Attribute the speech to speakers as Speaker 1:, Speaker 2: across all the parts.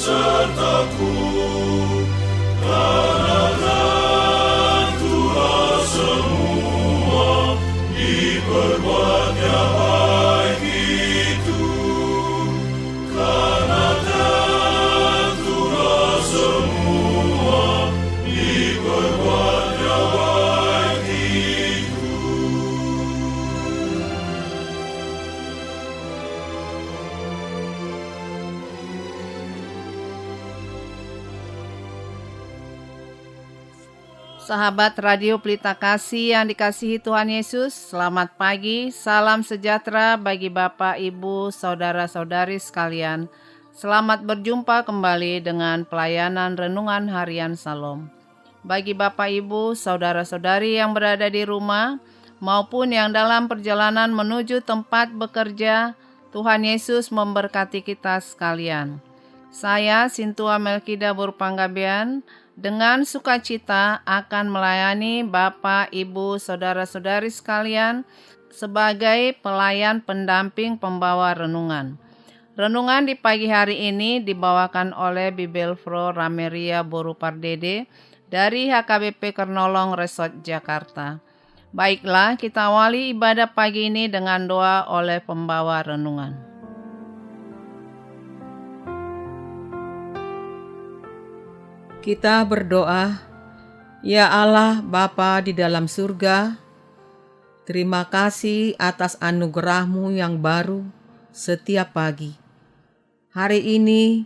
Speaker 1: sertaku, karena Tuhan semua diperbuatnya baik itu, karena Tuhan semua diperbuatnya baik itu.
Speaker 2: Sahabat Radio Pelita Kasih yang dikasihi Tuhan Yesus, selamat pagi, salam sejahtera bagi Bapak, Ibu, Saudara-saudari sekalian. Selamat berjumpa kembali dengan pelayanan Renungan Harian Salom. Bagi Bapak, Ibu, Saudara-saudari yang berada di rumah, maupun yang dalam perjalanan menuju tempat bekerja, Tuhan Yesus memberkati kita sekalian. Saya, Sintua Melkida Burpanggabean, dengan sukacita akan melayani Bapak, Ibu, Saudara-saudari sekalian sebagai pelayan pendamping pembawa renungan. Renungan di pagi hari ini dibawakan oleh Bibelfro Rameria Boru Pardede dari HKBP Kernolong Resort Jakarta. Baiklah, kita awali ibadah pagi ini dengan doa oleh pembawa renungan.
Speaker 3: Kita berdoa, ya Allah Bapa di dalam surga, terima kasih atas anugerah-Mu yang baru setiap pagi. Hari ini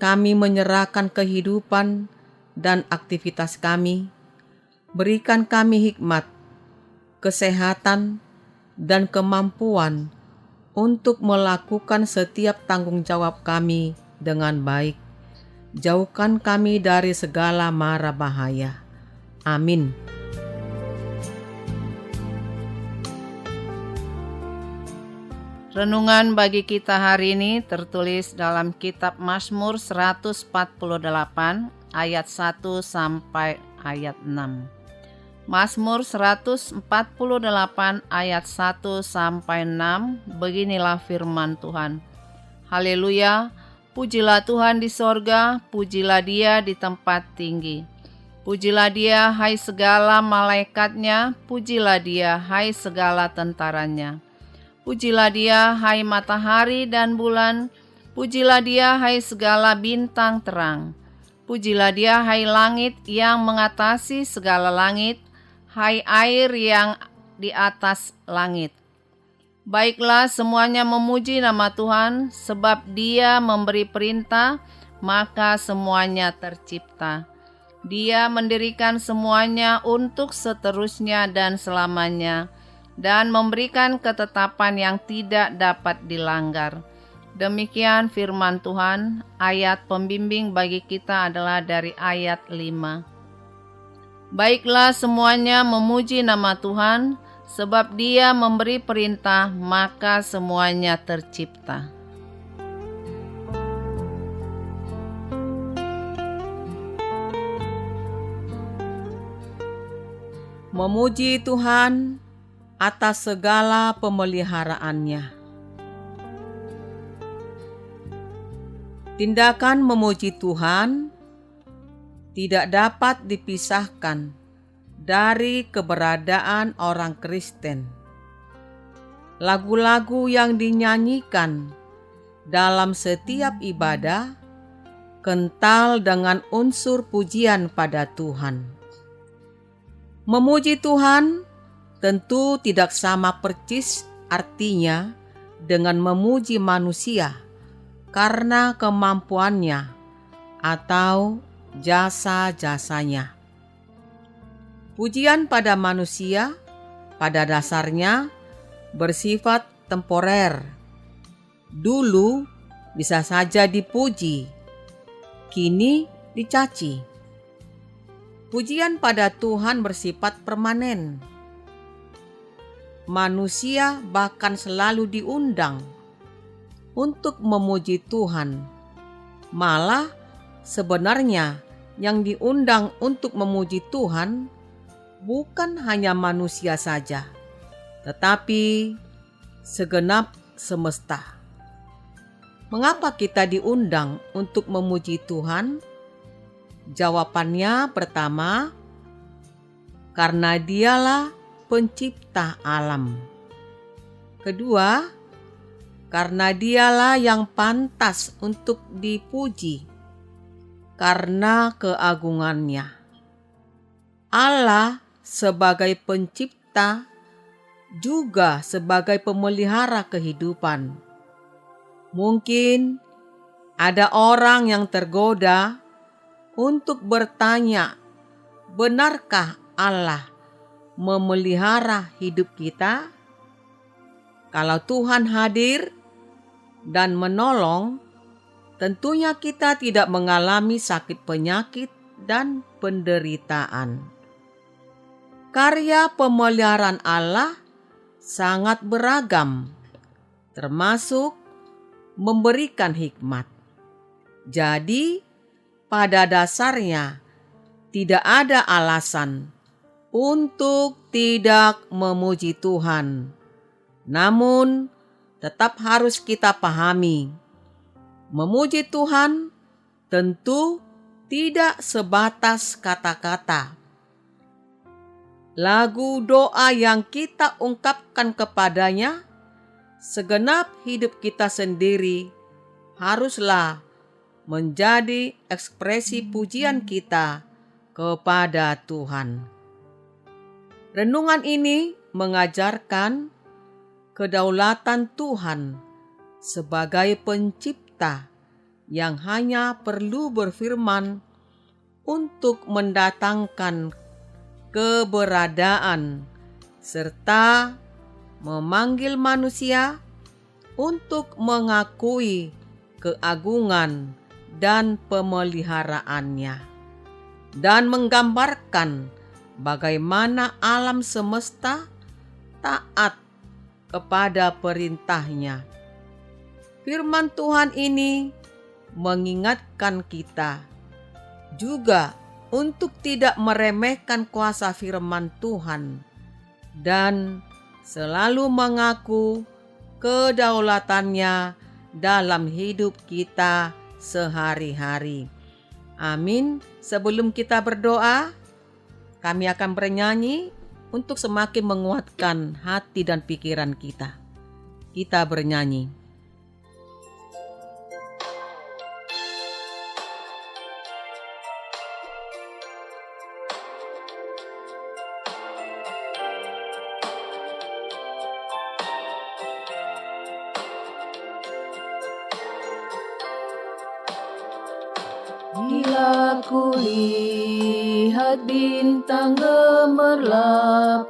Speaker 3: kami menyerahkan kehidupan dan aktivitas kami. Berikan kami hikmat, kesehatan, dan kemampuan untuk melakukan setiap tanggung jawab kami dengan baik. Jauhkan kami dari segala mara bahaya. Amin.
Speaker 2: Renungan bagi kita hari ini tertulis dalam kitab Mazmur 148 ayat 1 sampai ayat 6. Mazmur 148 ayat 1 sampai 6, beginilah firman Tuhan. Haleluya. Pujilah Tuhan di sorga, pujilah Dia di tempat tinggi. Pujilah Dia, hai segala malaikatnya, pujilah Dia, hai segala tentaranya. Pujilah Dia, hai matahari dan bulan, pujilah Dia, hai segala bintang terang. Pujilah Dia, hai langit yang mengatasi segala langit, hai air yang di atas langit. Baiklah, semuanya memuji nama Tuhan, sebab Dia memberi perintah, maka semuanya tercipta. Dia mendirikan semuanya untuk seterusnya dan selamanya, dan memberikan ketetapan yang tidak dapat dilanggar. Demikian firman Tuhan. Ayat pembimbing bagi kita adalah dari ayat 5. Baiklah, semuanya memuji nama Tuhan, sebab Dia memberi perintah, maka semuanya tercipta.
Speaker 3: Memuji Tuhan atas segala pemeliharaannya. Tindakan memuji Tuhan tidak dapat dipisahkan dari keberadaan orang Kristen. Lagu-lagu yang dinyanyikan dalam setiap ibadah kental dengan unsur pujian pada Tuhan. Memuji Tuhan tentu tidak sama persis artinya dengan memuji manusia karena kemampuannya atau jasa-jasanya. Pujian pada manusia pada dasarnya bersifat temporer. Dulu bisa saja dipuji, kini dicaci. Pujian pada Tuhan bersifat permanen. Manusia bahkan selalu diundang untuk memuji Tuhan. Malah sebenarnya yang diundang untuk memuji Tuhan bukan hanya manusia saja, tetapi segenap semesta. Mengapa kita diundang untuk memuji Tuhan? Jawabannya pertama, karena Dialah pencipta alam. Kedua, karena Dialah yang pantas untuk dipuji karena keagungannya. Allah sebagai pencipta juga sebagai pemelihara kehidupan. Mungkin ada orang yang tergoda untuk bertanya, benarkah Allah memelihara hidup kita? Kalau Tuhan hadir dan menolong, tentunya kita tidak mengalami sakit penyakit dan penderitaan. Karya pemeliharaan Allah sangat beragam, termasuk memberikan hikmat. Jadi, pada dasarnya tidak ada alasan untuk tidak memuji Tuhan. Namun, tetap harus kita pahami, memuji Tuhan tentu tidak sebatas kata-kata. Lagu doa yang kita ungkapkan kepadanya, segenap hidup kita sendiri haruslah menjadi ekspresi pujian kita kepada Tuhan. Renungan ini mengajarkan kedaulatan Tuhan sebagai pencipta yang hanya perlu berfirman untuk mendatangkan keberadaan serta memanggil manusia untuk mengakui keagungan dan pemeliharaannya, dan menggambarkan bagaimana alam semesta taat kepada perintahnya. Firman Tuhan ini mengingatkan kita juga untuk tidak meremehkan kuasa firman Tuhan dan selalu mengaku kedaulatannya dalam hidup kita sehari-hari. Amin. Sebelum kita berdoa, kami akan bernyanyi untuk semakin menguatkan hati dan pikiran kita. Kita bernyanyi.
Speaker 4: Bila kulihat bintang gemerlapan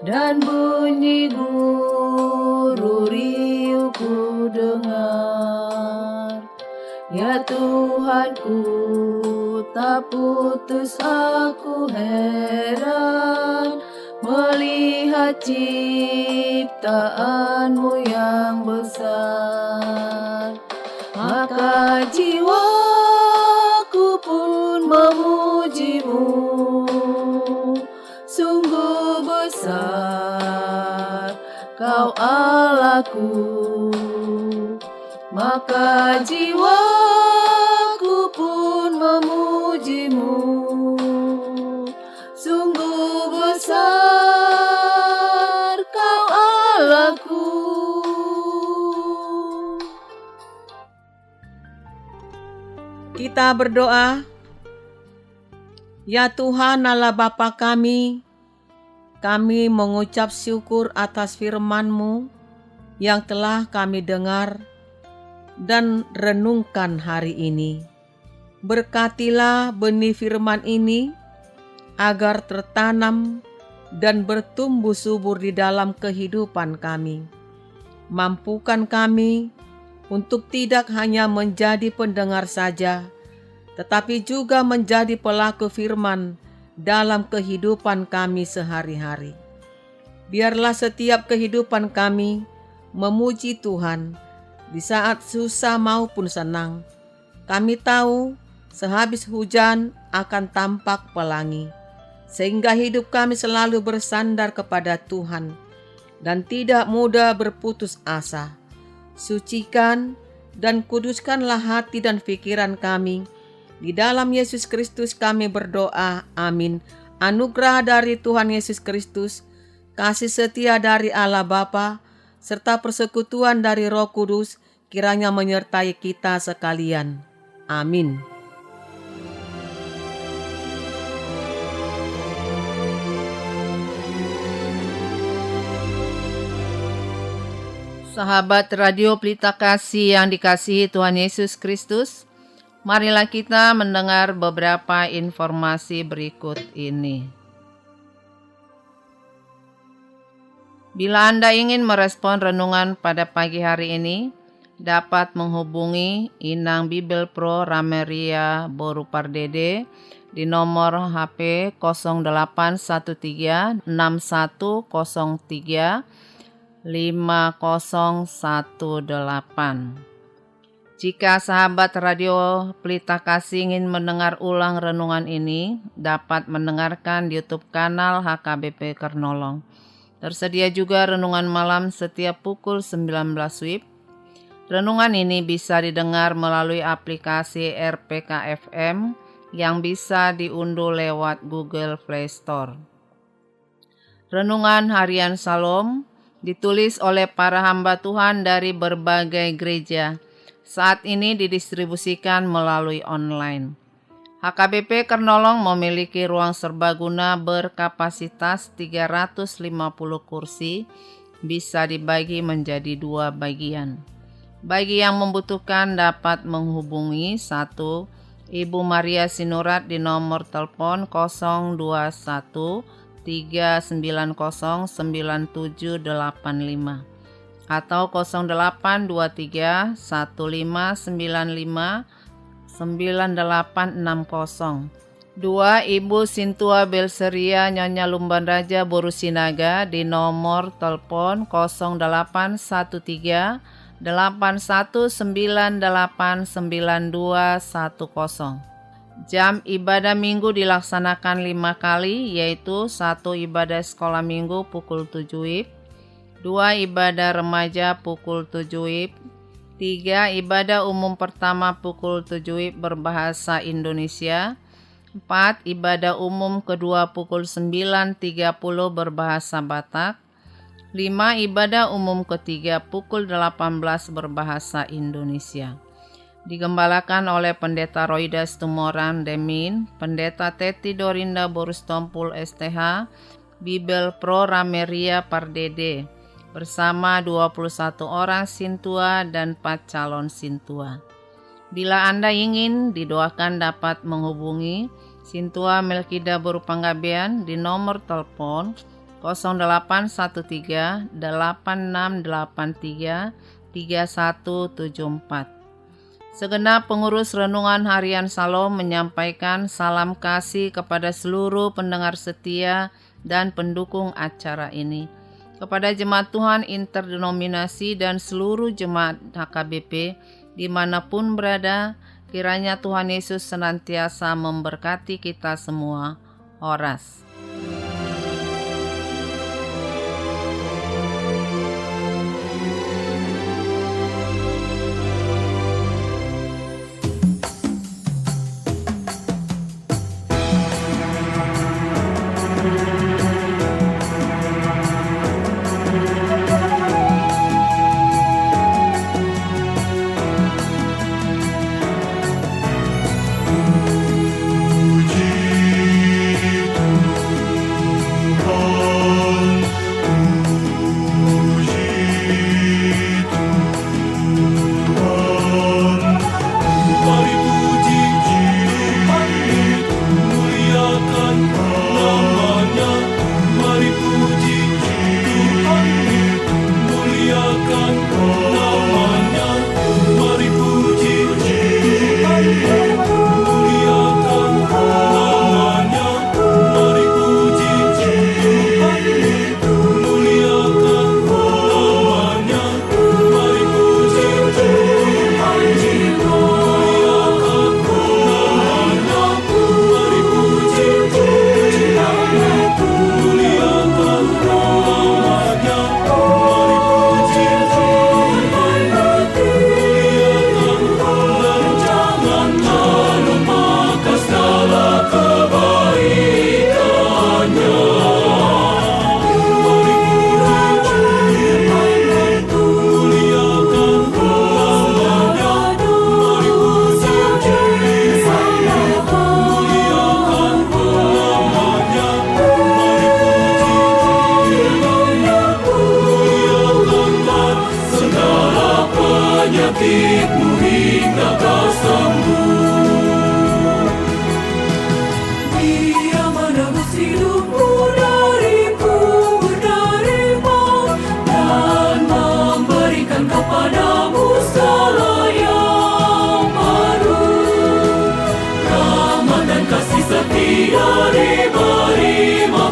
Speaker 4: dan bunyi guru riuh ku dengar, ya Tuhanku, tak putus aku heran melihat ciptaanmu yang besar. Maka jiwaku pun memujimu, sungguh besar Kau Allahku. Maka jiwaku pun memujimu, sungguh besar Kau Allahku.
Speaker 3: Kita berdoa. Ya Tuhan Allah Bapa kami mengucap syukur atas firman-Mu yang telah kami dengar dan renungkan hari ini. Berkatilah benih firman ini agar tertanam dan bertumbuh subur di dalam kehidupan kami. Mampukan kami untuk tidak hanya menjadi pendengar saja, tetapi juga menjadi pelaku firman dalam kehidupan kami sehari-hari. Biarlah setiap kehidupan kami memuji Tuhan di saat susah maupun senang. Kami tahu sehabis hujan akan tampak pelangi, sehingga hidup kami selalu bersandar kepada Tuhan dan tidak mudah berputus asa. Sucikan dan kuduskanlah hati dan pikiran kami. Di dalam Yesus Kristus kami berdoa. Amin. Anugerah dari Tuhan Yesus Kristus, kasih setia dari Allah Bapa, serta persekutuan dari Roh Kudus kiranya menyertai kita sekalian. Amin.
Speaker 2: Sahabat Radio Pelita Kasih yang dikasihi Tuhan Yesus Kristus, marilah kita mendengar beberapa informasi berikut ini. Bila Anda ingin merespon renungan pada pagi hari ini, dapat menghubungi Inang Bibel Pro Rameria Boru Pardede di nomor HP 0813 6103 5018. Jika sahabat Radio Pelita Kasih ingin mendengar ulang renungan ini, dapat mendengarkan di YouTube kanal HKBP Kernolong. Tersedia juga renungan malam setiap pukul 19 WIB. Renungan ini bisa didengar melalui aplikasi RPK FM yang bisa diunduh lewat Google Play Store. Renungan Harian Shalom ditulis oleh para hamba Tuhan dari berbagai gereja. Saat ini didistribusikan melalui online. HKBP Kernolong memiliki ruang serbaguna berkapasitas 350 kursi, bisa dibagi menjadi 2 bagian. Bagi yang membutuhkan dapat menghubungi 1. Ibu Maria Sinurat di nomor telepon 021 390 9785 atau 0823 1595 9860. 2. Ibu Sintua Belseria Nyonya Lumban Raja Boru Sinaga di nomor telepon 0813 81989210. Jam ibadah minggu dilaksanakan 5 kali, yaitu 1 ibadah sekolah minggu pukul 7 WIB, 2 ibadah remaja pukul 7 WIB, 3 ibadah umum pertama pukul 7 WIB berbahasa Indonesia, 4 ibadah umum kedua pukul 9.30 berbahasa Batak, 5 ibadah umum ketiga pukul 18 berbahasa Indonesia. Digembalakan oleh Pendeta Roidas Tumoran Demin, Pendeta Teti Dorinda Borus Tompul STH, Bibel Pro Rameria Pardede, bersama 21 orang sintua dan 4 calon sintua. Bila Anda ingin didoakan dapat menghubungi Sintua Melkida Boru Panggabean di nomor telepon 0813 8683 3174. Segenap pengurus Renungan Harian Shalom menyampaikan salam kasih kepada seluruh pendengar setia dan pendukung acara ini. Kepada jemaat Tuhan interdenominasi dan seluruh jemaat HKBP dimanapun berada, kiranya Tuhan Yesus senantiasa memberkati kita semua. Horas.
Speaker 1: Puji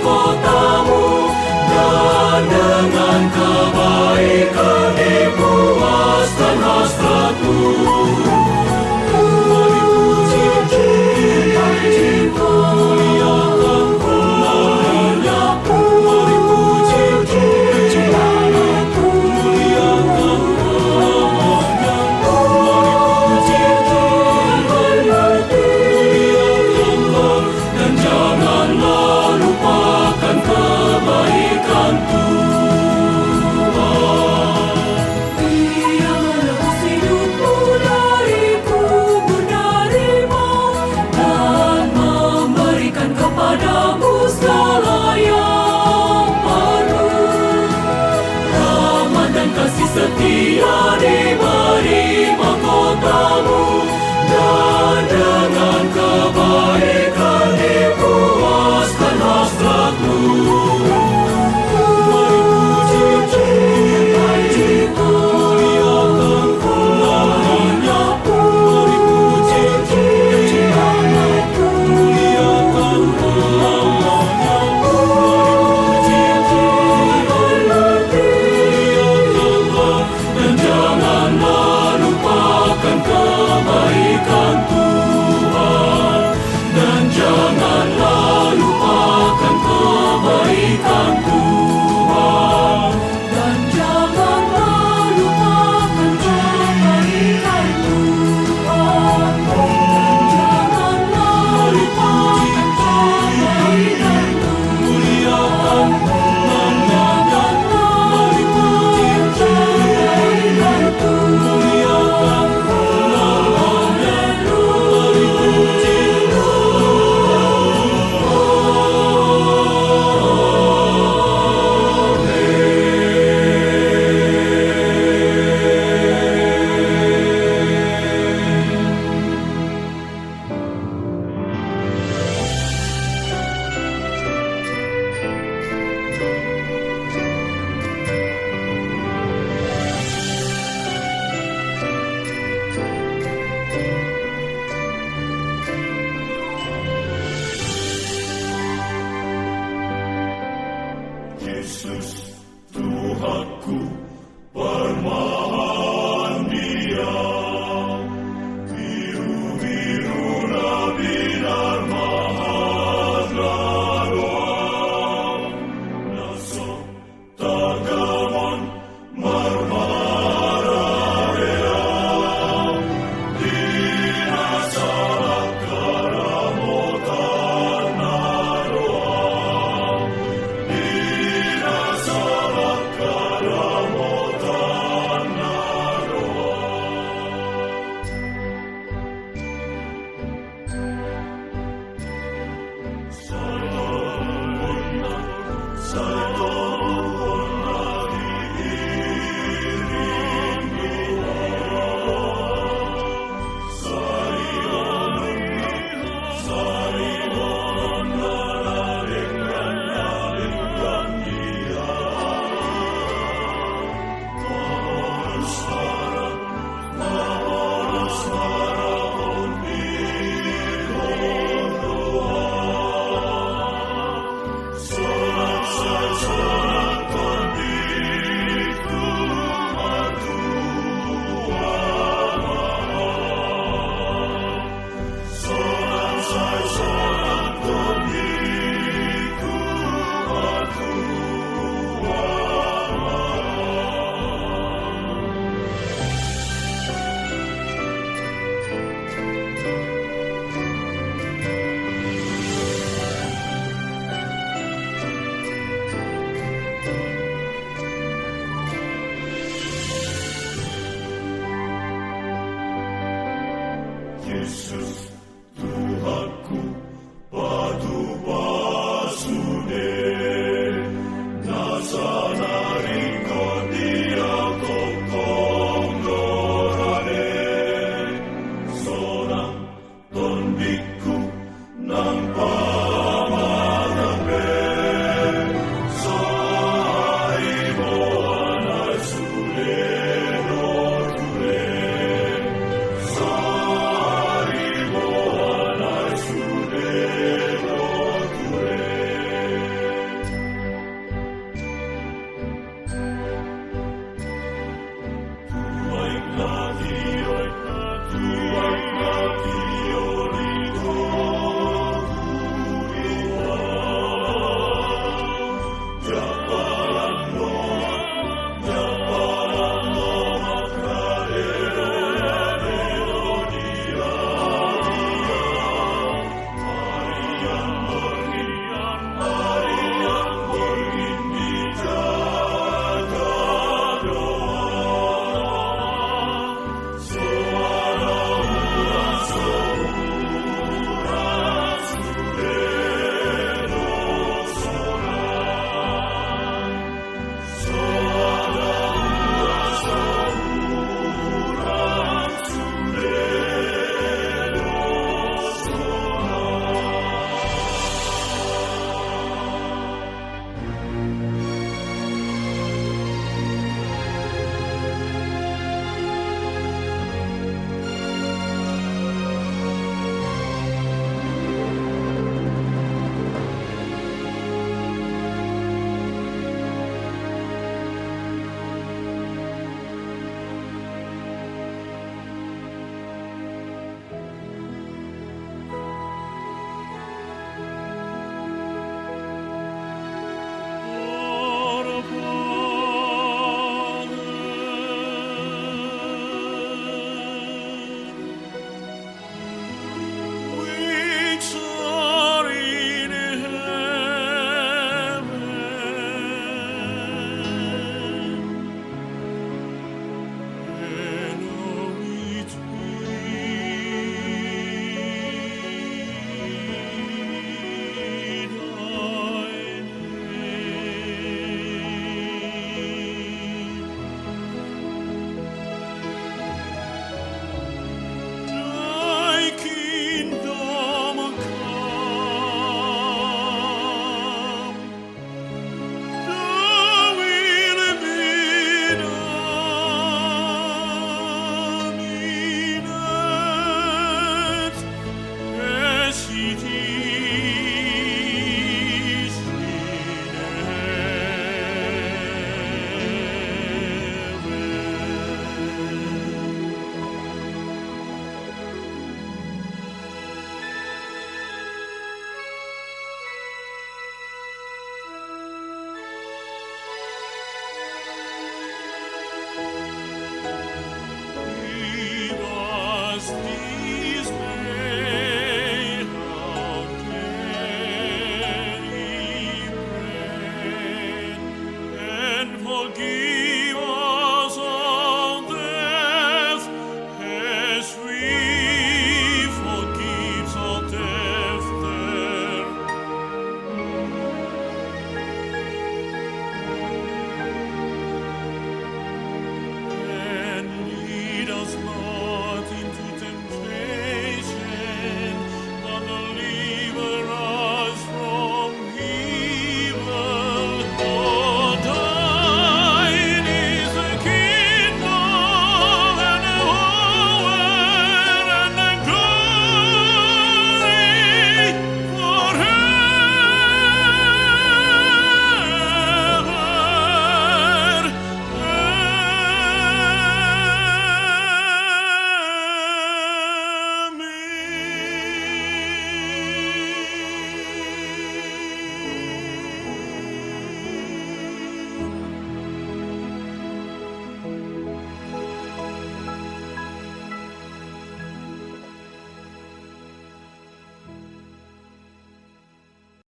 Speaker 1: mahkotamu, dan dengan kebaikan dipuaskan hasratmu. Mari puji Cinta, muliakan namanya. Mari puji Cinta, muliakan namanya. Mari puji muliakanlah, dan janganlah lupakan kebaikan Tuhan. Dia menebus hidupku dari kubur dari maut, dan memberikan kepadamu segala yang perlu. Rahmat dan kasih setia diberi mahkotamu, dan dengan kebaikan dipuaskan hasratmu. Mari puji Cinta, muliakan namanya. Mari puji Cinta, muliakan namanya. Mari puji muliakanlah, dan janganlah lupakan kebaikan Tuhan. Dan janganlah lupakan kebaikan Tuhan. Dan janganlah lupakan kebaikan Tuhan. Dan janganlah lupakan kebaikan Tuhan. Muliakan namanya. Mari puji kebaikan Tuhan. Muliakan namanya. Mari puji Yesus Tuhanku, permahan Dia. Biru-biru binar mahadra, nasok tagamon marmararea, dinasarak karamotan naroa, dinasarak karamotan naroa. Jesus.